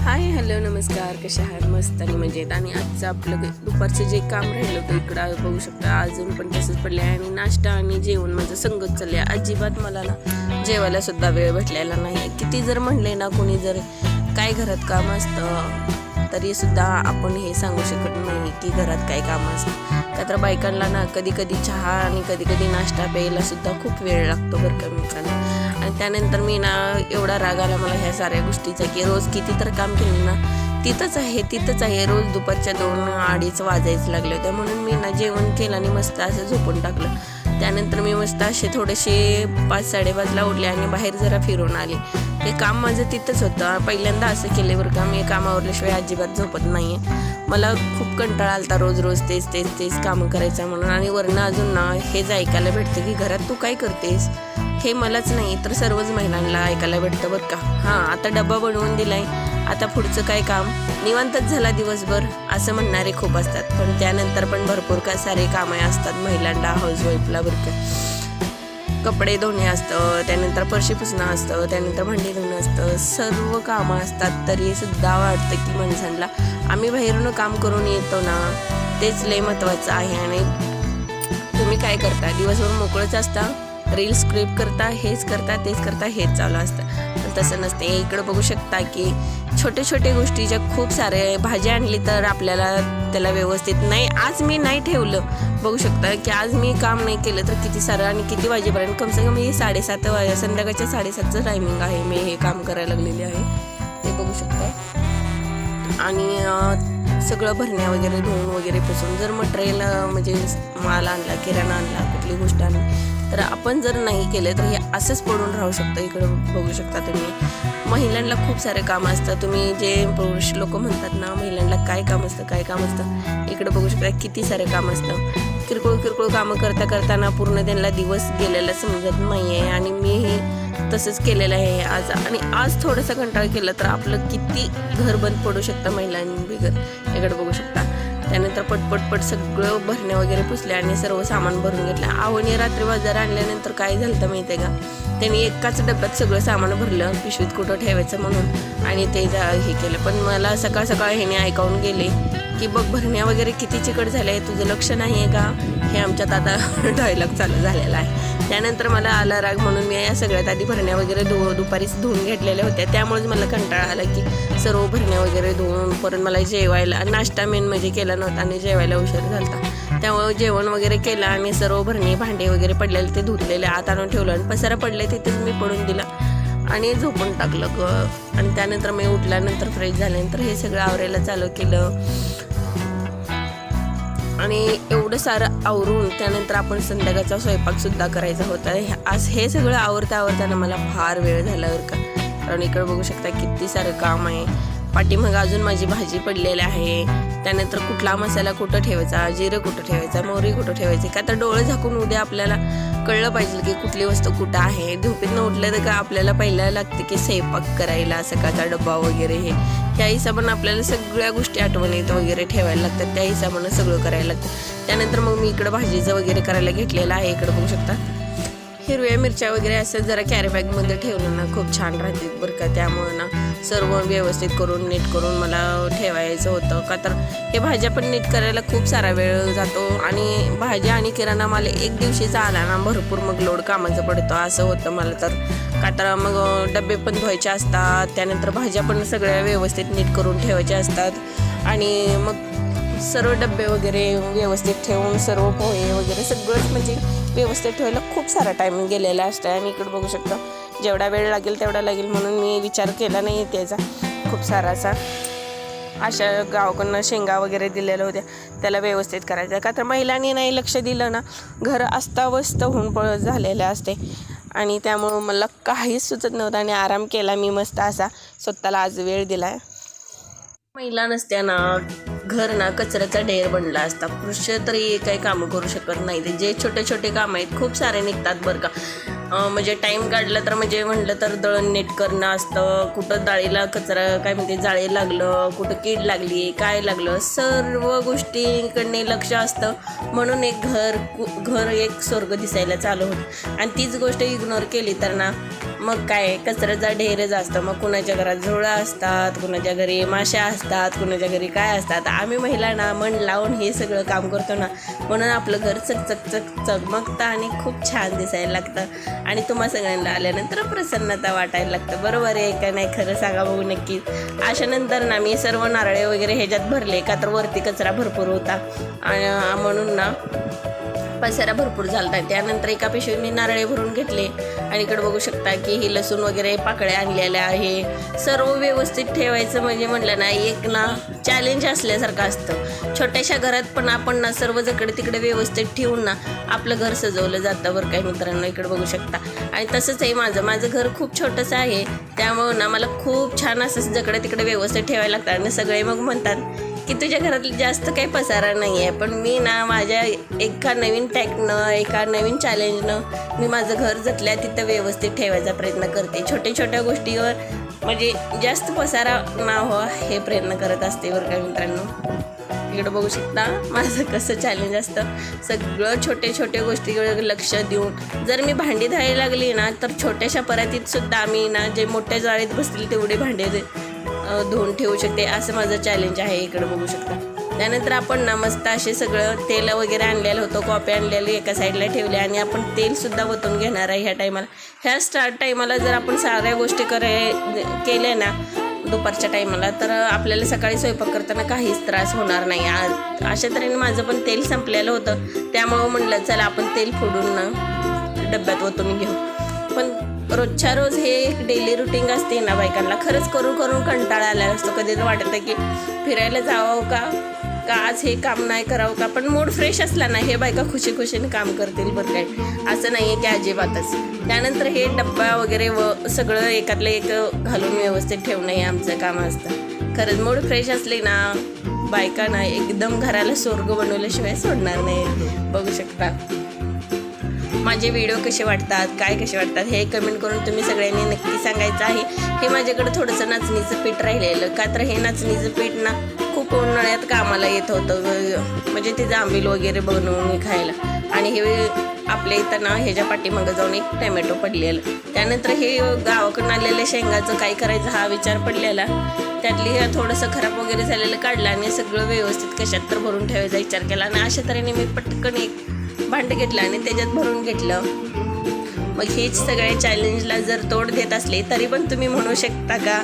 Hi hello नमस्कार, कशा आहात? मस्त आणि मजेत. आणि आजचं आपलं दुपारचं जे काम राहिलं होतं इकडं बघू शकता अजून पण तसंच पडले आहे. आणि नाश्ता आणि जेवण माझं संगत चालले. अजिबात मला ना जेवायला सुद्धा वेळ भेटलेला नाही. किती जर म्हणले ना कोणी जर काय घरात काम असतं तरी सुद्धा आपण हे सांगू शकत नाही की घरात काय काम असतं. का तर बायकांना ना कधी कधी चहा आणि कधी कधी नाश्ता प्यायला सुद्धा खूप वेळ लागतो बरं का मित्रांनो. आणि त्यानंतर मी ना एवढा राग आला मला ह्या साऱ्या गोष्टीचा की रोज किती तर काम केलं ना तिथंच आहे. रोज दुपारच्या 2-2:30 वाजायचं लागले होते. म्हणून मी ना जेवण केलं आणि मस्त असं झोपून टाकलं. त्यानंतर मी मस्त असे थोडेसे 5-5:30ला उठले आणि बाहेर जरा फिरून आले. ते काम माझं तिथंच होतं. पहिल्यांदा असं केले बरं का. मी कामावरल्याशिवाय अजिबात झोपत नाही आहे. मला खूप कंटाळा आलता रोज तेच कामं करायचं म्हणून. आणि वरनं अजून ना हेच ऐकायला भेटतं की घरात तू काय करतेस. हे मलाच नाही तर सर्वच महिलांना ऐकायला भेटतं बरं का. हां, आता डब्बा बनवून दिलाय, आता पुढचं काय काम, निवांतच झाला दिवसभर असं म्हणणारे खूप असतात. पण त्यानंतर पण भरपूर काय सारे कामं असतात महिलांना, हाऊसवाईफला बरं का. कपडे धुणे असतं, त्यानंतर फरशी पुसणं असतं, त्यानंतर भांडी धुणं असतं, सर्व कामं असतात. तरी सुद्धा वाटतं की माणसांना आम्ही बाहेरून काम करून येतो ना तेच लय महत्त्वाचं आहे. आणि तुम्ही काय करता, दिवसभर मोकळंच असता, रील स्क्रिप्ट करता, हेच करता हेच चालू असतं. पण तसं नसते. इकडं बघू शकता की छोटे गोष्टीच्या खूप सारे भाजी आणली तर आपल्याला त्याला व्यवस्थित नाही. आज मी नाही ठेवलं, बघू शकता की आज मी काम नाही केलं तर किती सारं आणि किती वाजेपर्यंत कमसे कम ही 7:30 संध्याकाळच्या 7:30चं टायमिंग आहे. मी हे काम करायला लागलेले आहे ते बघू शकता. आणि सगळं भरण्या वगैरे धुवून वगैरे पुसून जर मटेरियल म्हणजे माल आणला, किराणा आणला, कुठली गोष्ट आणली तर आपण जर नाही केलं तर हे असंच पडून राहू शकतं. इकडं बघू शकता तुम्ही महिलांना खूप सारे कामं असतं. तुम्ही जे पुरुष लोक म्हणतात ना महिलांना काय काम असतं, इकडं बघू शकता किती सारे काम असतं. किरकोळ कामं करताना पूर्ण त्यांना दिवस गेलेला समजत नाही आहे. आणि मीही तसंच केलेलं आहे आज. आणि आज थोडंसं कंटाळ केलं तर आपलं किती घर बंद पडू शकतं महिलांबिगर. इकडे बघू शकता. त्यानंतर पटपट सगळं भरण्या वगैरे पुसल्या आणि सर्व सामान भरून घेतलं. आवणी रात्री बाजार आणल्यानंतर काय झालं तर माहिती आहे का, त्यांनी एकाच डब्यात सगळं सामान भरलं पिशवीत कुठं ठेवायचं म्हणून आणि ते हे केलं. पण मला सकाळ ह्याने ऐकावून गेले की बघ भरण्या वगैरे किती चिकट झाले आहे, तुझं लक्ष नाही आहे का. हे आमच्यात आता डायलॉग चालू झालेला आहे. त्यानंतर मला आला राग म्हणून मी या सगळ्यात आधी भरण्या वगैरे दुपारीच धुवून घेतलेल्या होत्या. त्यामुळेच मला कंटाळा आला की सर्व भरण्या वगैरे धुवून परत मला जेवायला नाश्ता मेन म्हणजे केला नव्हता आणि जेवायला उशीर झाला. त्यामुळे जेवण वगैरे केलं आणि सर्व भरणी भांडे वगैरे पडलेले ते धुतलेले आत आणून ठेवलं आणि पसारा पडले तिथेच मी पडून दिला आणि झोपून टाकलं आणि त्यानंतर मी उठल्यानंतर फ्रेश झाल्यानंतर हे सगळं आवरायला चालू केलं. आणि एवढं सारं आवरून त्यानंतर आपण संध्याकाळचा स्वयंपाकसुद्धा करायचा होता. आज हे सगळं आवरताना मला फार वेळ झाला बरं का. कारण इकडं बघू शकता किती सारं काम आहे. पाठीमागं अजून माझी भाजी पडलेली आहे. त्यानंतर कुठला मसाला कुठं ठेवायचा, जिरं कुठं ठेवायचा, मोहरी कुठं ठेवायची. का तर डोळे झाकून उद्या आपल्याला कळलं पाहिजे की कुठली वस्तू कुठं आहे. झोपेतनं उठलं तर का आपल्याला पहिला लागते की स्वयंपाक करायला, सकाळचा डब्बा वगैरे हे त्या हिशोबानं आपल्याला सगळ्या गोष्टी आठवणीत वगैरे ठेवायला लागतात. त्या हिशोबानं सगळं करायला लागतं. त्यानंतर मग मी इकडं भाजीचं वगैरे करायला घेतलेलं आहे. इकडं बघू शकता हिरव्या मिरच्या वगैरे असं जरा कॅरी बॅगमध्ये ठेवलं ना खूप छान राहते बरं का. त्यामुळं ना सर्व व्यवस्थित करून नीट करून मला ठेवायचं होतं. का तर हे भाज्या पण नीट करायला खूप सारा वेळ जातो. आणि भाज्या आणि किराणा माल एक दिवशीचा आला ना भरपूर मग लोड कामाचं पडतं असं होतं मला तर. का तर मग डबे पण धुवायचे असतात, त्यानंतर भाज्या पण सगळ्या व्यवस्थित नीट करून ठेवायच्या असतात. आणि मग सर्व डबे वगैरे व्यवस्थित ठेवून सर्व पोहे वगैरे सगळंच म्हणजे व्यवस्थित ठेवायला खूप सारा टाईम गेलेला असतो. आणि इकडे बघू शकता जेवढा वेळ लागेल तेवढा लागेल म्हणून मी विचार केला नाही त्याचा खूप सारा असा. अशा गावाकडनं शेंगा वगैरे दिलेल्या होत्या त्याला व्यवस्थित करायचं. का तर महिलांनी नाही लक्ष दिलं ना घर अस्ताव्यस्त होऊन झालेलं असते. आणि त्यामुळं मला काहीच सुचत नव्हतं आणि आराम केला मी मस्त असा. स्वतःला आज वेळ दिला. महिला नसत्या ना घर ना कचऱ्याचा ढेर बनला असता. पुरुष तरी काही कामं करू शकत नाही. ते जे छोटे कामं आहेत खूप सारे निघतात बरं का. म्हणजे टाईम काढला तर म्हणजे म्हटलं तर दळण नीट करणं असतं, कुठं डाळीला कचरा काय म्हणते जाळे लागलं, कुठं कीड लागली, काय लागलं, सर्व गोष्टींकडे लक्ष असतं. म्हणून एक घर एक स्वर्ग दिसायला चालू होतं. आणि तीच गोष्ट इग्नोर केली तर ना मग काय कचऱ्याचा ढेरच असतं. मग कुणाच्या घरात झुळं असतात, कुणाच्या घरी माश्या असतात, कुणाच्या घरी काय असतात. आम्ही महिलांना मन लावून हे सगळं काम करतो ना, म्हणून आपलं घर चकचक चमकतं आणि खूप छान दिसायला लागतं आणि तुम्हा सगळ्यांना आल्यानंतर प्रसन्नता वाटायला लागतं. बरोबर आहे का नाही? खरं सांगा बघू नक्की. अशानंतर ना मी सर्व नारळे वगैरे ह्याच्यात भरले, का तर वरती कचरा भरपूर होता आणि म्हणून ना पसारा भरपूर झाला. त्यानंतर एका पिशवीत मी नारळे भरून घेतले आणि इकडे बघू शकता की ही लसूण वगैरे पाकळ्या आणलेल्या आहे. सर्व व्यवस्थित ठेवायचं म्हणजे म्हटलं ना एक ना चॅलेंज असल्यासारखं असतं. छोट्याशा घरात पण आपण ना सर्व जिकडे तिकडे व्यवस्थित ठेवून ना आपलं घर सजवलं जातं बरं काय मित्रांनो. इकडे बघू शकता आणि तसंच आहे माझं घर खूप छोटंसं आहे, त्यामुळं ना मला खूप छान असं जिकडे तिकडे व्यवस्थित ठेवायला लागतं. आणि सगळे मग म्हणतात की तुझ्या घरात जास्त काही पसारा नाही आहे, पण मी ना माझ्या एका नवीन टॅकनं एका नवीन चॅलेंजनं मी माझं घर जतल्या तिथं व्यवस्थित ठेवायचा प्रयत्न करते. छोट्या छोट्या गोष्टीवर म्हणजे जास्त पसारा ना व्हावा हे प्रयत्न करत असते बरं का मित्रांनो. इकडं बघू शकता माझं कसं चॅलेंज असतं. सगळं छोट्या गोष्टीवर लक्ष देऊन जर मी भांडी धुवायला लागली ना तर छोट्याशा परातीत सुद्धा आम्ही ना जे मोठ्या जाळीत बसतील तेवढे भांडे धुवून ठेवू शकते, असं माझं चॅलेंज आहे. इकडं बघू शकता. त्यानंतर आपण ना मस्त असे सगळं तेल वगैरे आणलेलं होतं, कॉपी आणलेली एका साईडला ठेवले आणि आपण तेलसुद्धा ओतून घेणार आहे ह्या टायमाला. ह्या स्टार्ट टायमाला जर आपण साऱ्या गोष्टी केल्या ना दुपारच्या टायमाला तर आपल्याला सकाळी स्वयंपाक करताना काहीच त्रास होणार नाही. अशा तऱ्हेने माझं पण तेल संपलेलं होतं, त्यामुळं म्हणलं चला आपण तेल फोडून ना डब्यात ओतून घेऊ. पण रोजच्या रोज हे एक डेली रुटीन असते ना बायकांना, खरंच करून कंटाळा आला असतो. कधी तर वाटतं की फिरायला जावं का आज हे काम नाही करावं का. पण मूड फ्रेश असला ना हे बायका खुशीने काम करतील बरं काय, असं नाही आहे की अजिबातच. त्यानंतर हे डब्बा वगैरे सगळं एकातलं एक घालून व्यवस्थित ठेवणं हे आमचं काम असतं. खरंच मूड फ्रेश असले ना बायका ना एकदम घराला स्वर्ग बनवल्याशिवाय सोडणार नाही. बघू शकता माझे व्हिडिओ कसे वाटतात, कसे वाटतात हे कमेंट करून तुम्ही सगळ्यांनी नक्की सांगायचं आहे. हे माझ्याकडं थोडंसं नाचणीचं पीठ राहिलेलं, का तर हे नाचणीचं पीठ ना खूप उन्हाळ्यात कामाला येत होतं, म्हणजे ते आंबील वगैरे बनवून खायला. आणि हे आपल्या इथं ना ह्याच्या पाठीमागं जाऊन एक टोमॅटो पडलेलं. त्यानंतर हे गावाकडून आलेल्या शेंगाचं काय करायचं हा विचार पडलेला. त्यातली थोडंसं खराब वगैरे झालेलं काढलं आणि सगळं व्यवस्थित कशात तर भरून ठेवायचा विचार केला. आणि अशा तऱ्हेने मी पटकन एक भांडं घेतलं आणि त्याच्यात भरून घेतलं. मग हीच सगळ्या चॅलेंजला जर तोड देत असले तरी पण तुम्ही म्हणू शकता का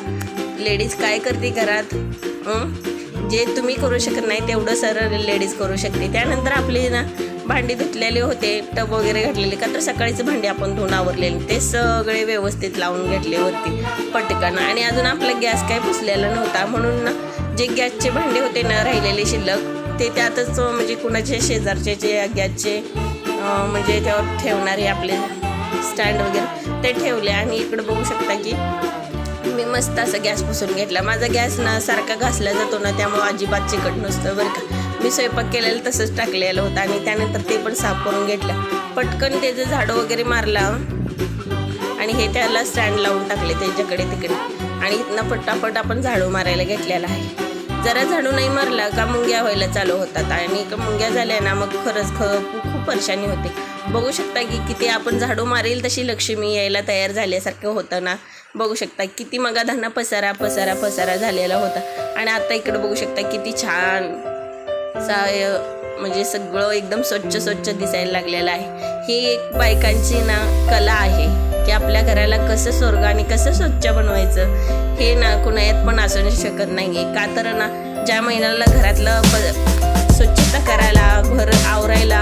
लेडीज काय करते घरात, जे तुम्ही करू शकत नाही तेवढं सरळ लेडीज करू शकते. त्यानंतर आपली ना भांडी धुतलेले होते, टब वगैरे घातलेले, का तर सकाळीचं भांडी आपण धुवून आवरलेले ते सगळे व्यवस्थित लावून घेतले वरती पटकन. आणि अजून आपला गॅस काय पुसलेला नव्हता, म्हणून ना जे गॅसचे भांडे होते ना राहिलेले शिल्लक ते त्यातच म्हणजे कुणाचे शेजारचे गॅसचे म्हणजे त्यावर ठेवणारे आपले स्टँड वगैरे ते ठेवले. आणि इकडं बघू शकता की मी मस्त असं गॅस पुसून घेतला. माझा गॅस ना सारखा घासला जातो ना, त्यामुळं अजिबात चिकट नसतं बरं का. मी स्वयंपाक केलेलं तसंच टाकलेलं होतं आणि त्यानंतर ते पण साफ करून घेतलं. पटकन त्याचं झाडं वगैरे मारला आणि हे त्याला स्टँड लावून टाकले त्याच्याकडे तिकडे. आणि इथनं पटापट आपण झाडू मारायला घेतलेला आहे. जरा झाडू नाही मारला का मुंग्या व्हायला चालू होतात आणि मुंग्या झाल्या ना मग खरंच खूप परेशानी होते. बघू शकता की किती आपण झाडू मारेल तशी लक्ष्मी यायला तयार झाल्यासारखं होतं ना. बघू शकता किती मगाधाना पसारा झालेला होता. आणि आता इकडं बघू शकता किती छान म्हणजे सगळं एकदम स्वच्छ दिसायला लागलेलं आहे. ही एक बायकांची ना कला आहे की आपल्या घराला कसं स्वर्ग आणि कसं स्वच्छ बनवायचं हे ना कुणायात पण असू शकत नाही. का तर ना ज्या महिन्याला घरातलं स्वच्छता करायला घर आवरायला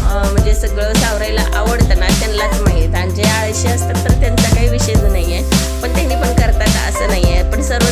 म्हणजे सगळं सावरायला आवडतं ना त्यांनाच माहीत. आणि जे आळशी असतात तर त्यांचा काही विषयच नाही आहे, पण त्यांनी पण करतात असं नाही आहे. पण सर्व